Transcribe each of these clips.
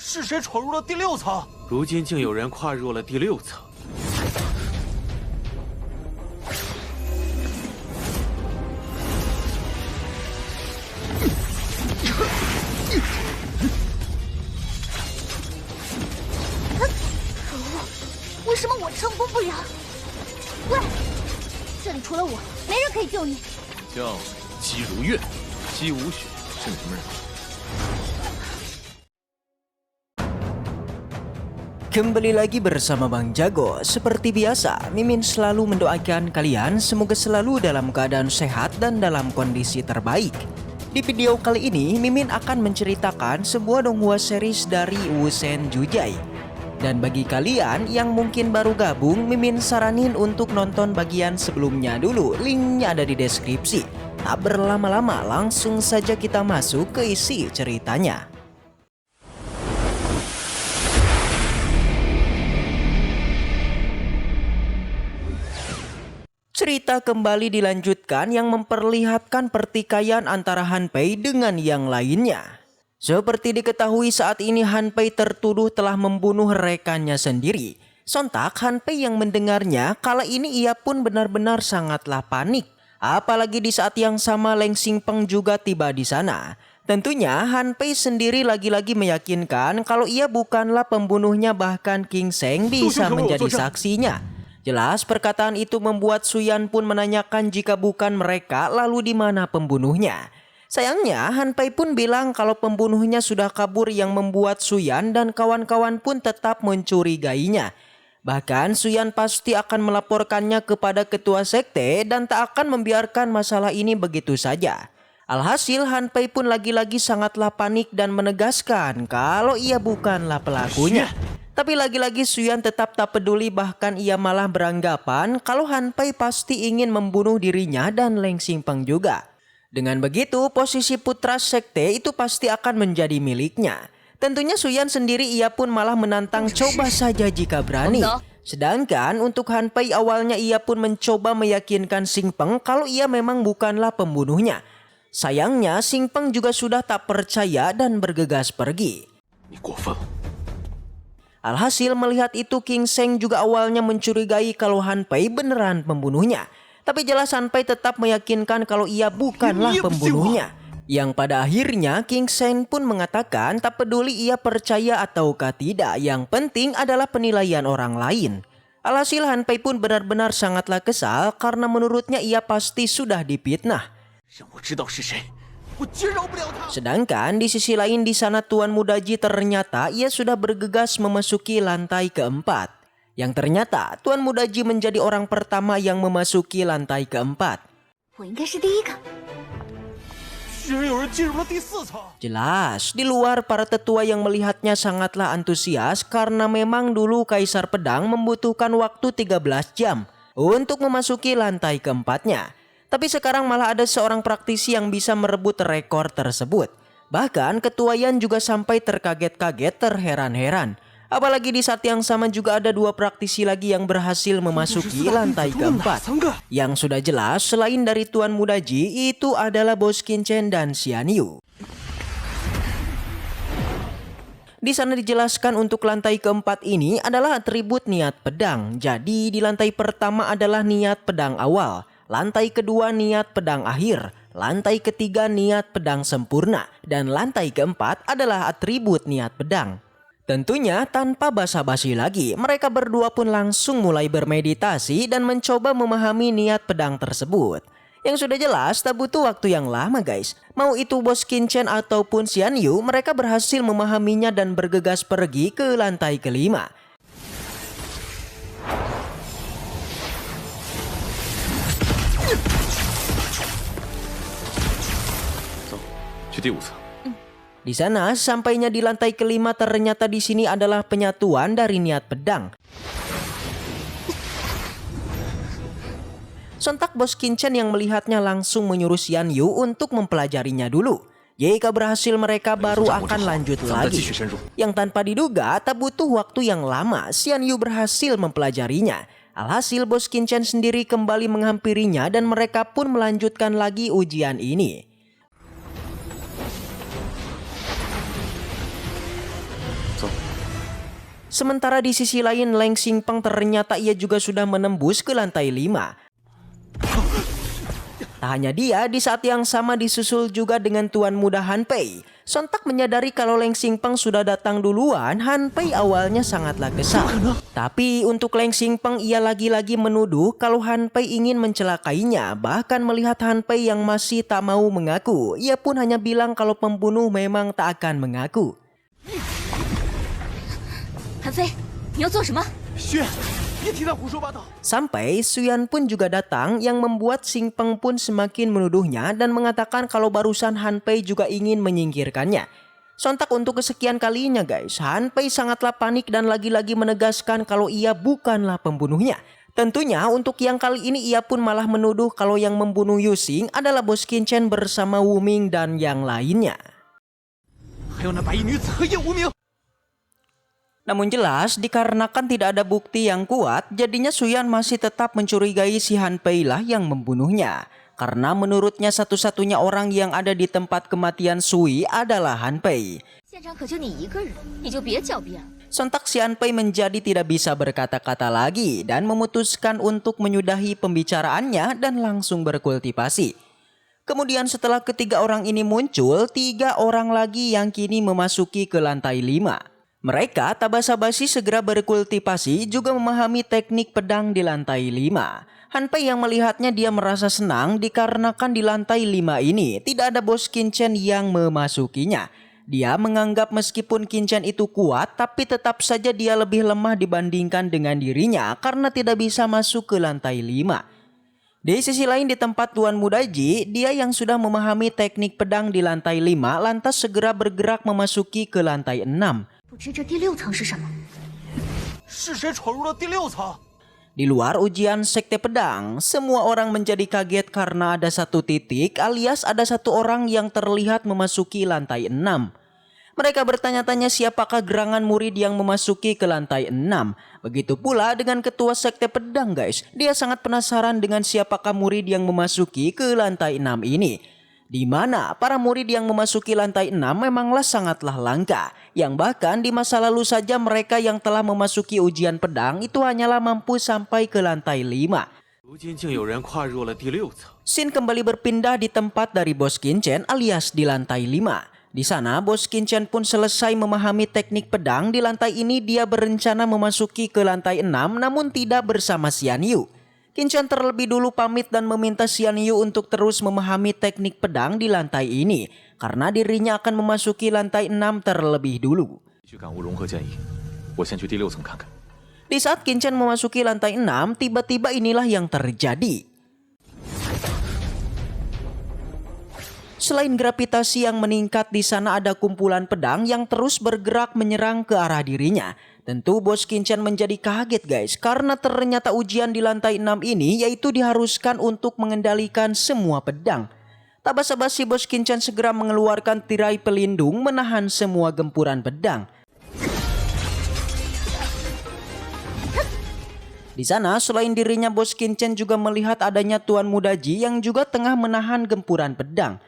是谁闯入了第6层？如今竟有人跨入了第6层。可恶！为什么我成功不了？喂，这里除了我，没人可以救你。叫姬如月，姬无雪是什么人？ Kembali lagi bersama Bang Jago. Seperti biasa, Mimin selalu mendoakan kalian semoga selalu dalam keadaan sehat dan dalam kondisi terbaik. Di video kali ini, Mimin akan menceritakan sebuah donghua series dari Wusen Jujai. Dan bagi kalian yang mungkin baru gabung, Mimin saranin untuk nonton bagian sebelumnya dulu. Linknya ada di deskripsi. Tak berlama-lama, langsung saja kita masuk ke isi ceritanya. Cerita kembali dilanjutkan yang memperlihatkan pertikaian antara Han Pei dengan yang lainnya. Seperti diketahui saat ini Han Pei tertuduh telah membunuh rekannya sendiri. Sontak Han Pei yang mendengarnya, kala ini ia pun benar-benar sangatlah panik. Apalagi di saat yang sama Leng Xingpeng juga tiba di sana. Tentunya Han Pei sendiri lagi-lagi meyakinkan kalau ia bukanlah pembunuhnya, bahkan King Seng bisa menjadi saksinya. Jelas perkataan itu membuat Suyan pun menanyakan jika bukan mereka lalu di mana pembunuhnya. Sayangnya Han Pei pun bilang kalau pembunuhnya sudah kabur, yang membuat Suyan dan kawan-kawan pun tetap mencurigainya. Bahkan Suyan pasti akan melaporkannya kepada ketua sekte dan tak akan membiarkan masalah ini begitu saja. Alhasil Han Pei pun lagi-lagi sangatlah panik dan menegaskan kalau ia bukanlah pelakunya. Tapi lagi-lagi Suyan tetap tak peduli, bahkan ia malah beranggapan kalau Han Pei pasti ingin membunuh dirinya dan Leng Xingpeng juga. Dengan begitu posisi putra sekte itu pasti akan menjadi miliknya. Tentunya Suyan sendiri ia pun malah menantang coba saja jika berani. Sedangkan untuk Han Pei awalnya ia pun mencoba meyakinkan Xingpeng kalau ia memang bukanlah pembunuhnya. Sayangnya Xingpeng juga sudah tak percaya dan bergegas pergi. Alhasil melihat itu King Seng juga awalnya mencurigai kalau Han Pei beneran pembunuhnya. Tapi jelas Han Pei tetap meyakinkan kalau ia bukanlah pembunuhnya. Yang pada akhirnya King Seng pun mengatakan tak peduli ia percaya ataukah tidak, yang penting adalah penilaian orang lain. Alhasil Han Pei pun benar-benar sangatlah kesal karena menurutnya ia pasti sudah difitnah. Sedangkan di sisi lain di sana Tuan Muda Ji ternyata ia sudah bergegas memasuki lantai keempat. Yang ternyata Tuan Muda Ji menjadi orang pertama yang memasuki lantai keempat. Jelas di luar para tetua yang melihatnya sangatlah antusias karena memang dulu Kaisar Pedang membutuhkan waktu 13 jam untuk memasuki lantai keempatnya. Tapi sekarang malah ada seorang praktisi yang bisa merebut rekor tersebut. Bahkan Ketua Yan juga sampai terkaget-kaget, terheran-heran. Apalagi di saat yang sama juga ada dua praktisi lagi yang berhasil memasuki lantai keempat. Yang sudah jelas selain dari Tuan Muda Ji itu adalah Bos Qin Chen dan Xian Yu. Di sana dijelaskan untuk lantai keempat ini adalah atribut niat pedang. Jadi di lantai pertama adalah niat pedang awal. Lantai kedua niat pedang akhir, lantai ketiga niat pedang sempurna, dan lantai keempat adalah atribut niat pedang. Tentunya tanpa basa-basi lagi, mereka berdua pun langsung mulai bermeditasi dan mencoba memahami niat pedang tersebut. Yang sudah jelas tak butuh waktu yang lama guys. Mau itu Bos Qin Chen ataupun Xian Yu, mereka berhasil memahaminya dan bergegas pergi ke lantai kelima. Di sana sampainya di lantai kelima ternyata di sini adalah penyatuan dari niat pedang. Sontak Bos Qin Chen yang melihatnya langsung menyuruh Xian Yu untuk mempelajarinya dulu. Jika berhasil mereka baru akan lanjut lagi. Yang tanpa diduga tak butuh waktu yang lama Xian Yu berhasil mempelajarinya. Alhasil Bos Qin Chen sendiri kembali menghampirinya dan mereka pun melanjutkan lagi ujian ini. 走。 Sementara di sisi lain Leng Xingpeng ternyata ia juga sudah menembus ke lantai 5. Tak hanya dia, di saat yang sama disusul juga dengan tuan muda Han Pei. Sontak menyadari kalau Leng Xingpeng sudah datang duluan, Han Pei awalnya sangatlah kesal. Tapi untuk Leng Xingpeng ia lagi-lagi menuduh kalau Han Pei ingin mencelakainya. Bahkan melihat Han Pei yang masih tak mau mengaku, ia pun hanya bilang kalau pembunuh memang tak akan mengaku. 韩飞，你要做什么？ 轩，别提他胡说八道。 Sampai Suyan pun juga datang yang membuat Xingpeng pun semakin menuduhnya dan mengatakan kalau barusan Han Pei juga ingin menyingkirkannya. Sontak untuk kesekian kalinya guys, Han Pei sangatlah panik dan lagi-lagi menegaskan kalau ia bukanlah pembunuhnya. Tentunya untuk yang kali ini ia pun malah menuduh kalau yang membunuh Yu Xing adalah Bos Qin Chen bersama Wu Ming dan yang lainnya. 还有那白衣女子和叶无名。 Namun jelas dikarenakan tidak ada bukti yang kuat, jadinya Suyan masih tetap mencurigai si Han Pei lah yang membunuhnya. Karena menurutnya satu-satunya orang yang ada di tempat kematian Sui adalah Han Pei. 现场可就你一个人，你就别狡辩了。 Sontak si Han Pei menjadi tidak bisa berkata-kata lagi dan memutuskan untuk menyudahi pembicaraannya dan langsung berkultivasi. Kemudian setelah ketiga orang ini muncul, 3 orang lagi yang kini memasuki ke lantai 5. Mereka tak basa-basi segera berkultivasi juga memahami teknik pedang di lantai 5. Han Pei yang melihatnya dia merasa senang dikarenakan di lantai 5 ini tidak ada Bos Qin Chen yang memasukinya. Dia menganggap meskipun Qin Chen itu kuat tapi tetap saja dia lebih lemah dibandingkan dengan dirinya karena tidak bisa masuk ke lantai 5. Di sisi lain di tempat Tuan Muda Ji, dia yang sudah memahami teknik pedang di lantai 5 lantas segera bergerak memasuki ke lantai 6. 不知这第6层是什么？ 是谁闯入了第6层？ Di luar ujian sekte pedang, semua orang menjadi kaget karena ada satu titik alias ada satu orang yang terlihat memasuki lantai 6. Mereka bertanya-tanya siapakah gerangan murid yang memasuki ke lantai 6. Begitu pula dengan ketua sekte pedang guys. Dia sangat penasaran dengan siapakah murid yang memasuki ke lantai 6 ini. Di mana para murid yang memasuki lantai 6 memanglah sangatlah langka. Yang bahkan di masa lalu saja mereka yang telah memasuki ujian pedang itu hanyalah mampu sampai ke lantai 5. 如今竟有人跨入了第6层。 Scene kembali berpindah di tempat dari Bos Qin Chen alias di lantai 5. Di sana Bos Qin Chen pun selesai memahami teknik pedang. Di lantai ini dia berencana memasuki ke lantai 6 namun tidak bersama Xian Yu. Qin Chen terlebih dulu pamit dan meminta Xian Yu untuk terus memahami teknik pedang di lantai ini karena dirinya akan memasuki lantai 6 terlebih dulu. 去感悟融合剑意，我先去第6层看看。 Di saat Qin Chen memasuki lantai 6, tiba-tiba inilah yang terjadi. Selain gravitasi yang meningkat, di sana ada kumpulan pedang yang terus bergerak menyerang ke arah dirinya. Tentu Bos Qin Chen menjadi kaget guys, karena ternyata ujian di lantai 6 ini yaitu diharuskan untuk mengendalikan semua pedang. Tak basa-basi Bos Qin Chen segera mengeluarkan tirai pelindung menahan semua gempuran pedang. Di sana selain dirinya Bos Qin Chen juga melihat adanya Tuan Muda Ji yang juga tengah menahan gempuran pedang.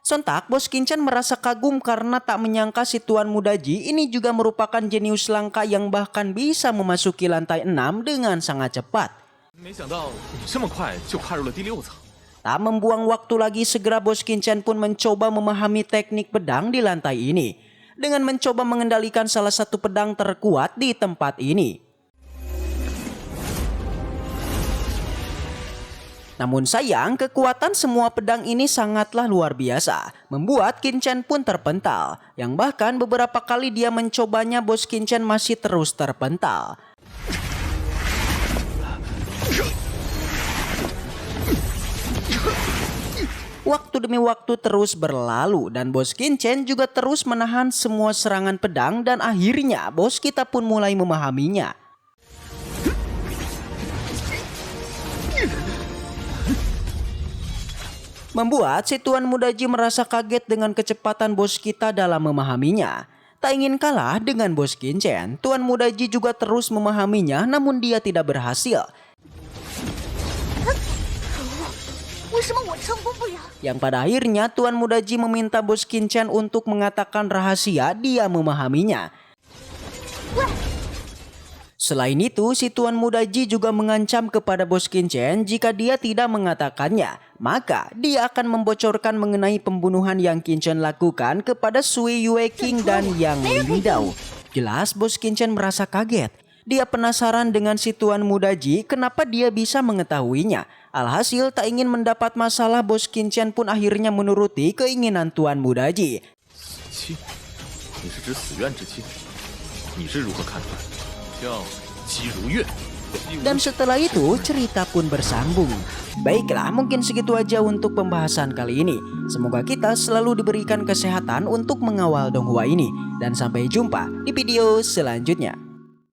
Sontak Bos Qin Chen merasa kagum karena tak menyangka si Tuan Muda Ji ini juga merupakan jenius langka yang bahkan bisa memasuki lantai 6 dengan sangat cepat. 没想到你这么快就跨入了第6层。 Tak membuang waktu lagi segera Bos Qin Chen pun mencoba memahami teknik pedang di lantai ini. Dengan mencoba mengendalikan salah satu pedang terkuat di tempat ini. Namun sayang, kekuatan semua pedang ini sangatlah luar biasa, membuat Qin Chen pun terpental. Yang bahkan beberapa kali dia mencobanya, Bos Qin Chen masih terus terpental. Waktu demi waktu terus berlalu dan Bos Qin Chen juga terus menahan semua serangan pedang dan akhirnya bos kita pun mulai memahaminya. Membuat si Tuan Muda Ji merasa kaget dengan kecepatan bos kita dalam memahaminya. Tak ingin kalah dengan Bos Qin Chen, Tuan Muda Ji juga terus memahaminya namun dia tidak berhasil. Yang pada akhirnya Tuan Muda Ji meminta Bos Qin Chen untuk mengatakan rahasia dia memahaminya. Selain itu, si Tuan Muda Ji juga mengancam kepada Bos Qin jika dia tidak mengatakannya, maka dia akan membocorkan mengenai pembunuhan yang Qin lakukan kepada Sui Yue King dan Yang Lindau. Jelas Bos Qin merasa kaget. Dia penasaran dengan si Tuan Muda Ji kenapa dia bisa mengetahuinya. Alhasil tak ingin mendapat masalah, Bos Qin pun akhirnya menuruti keinginan Tuan Muda Ji. 妻，你是指死怨之妻？你是如何看待？叫姬如月。 Dan setelah itu cerita pun bersambung. Baiklah, mungkin segitu aja untuk pembahasan kali ini. Semoga kita selalu diberikan kesehatan untuk mengawal donghua ini. Dan sampai jumpa di video selanjutnya.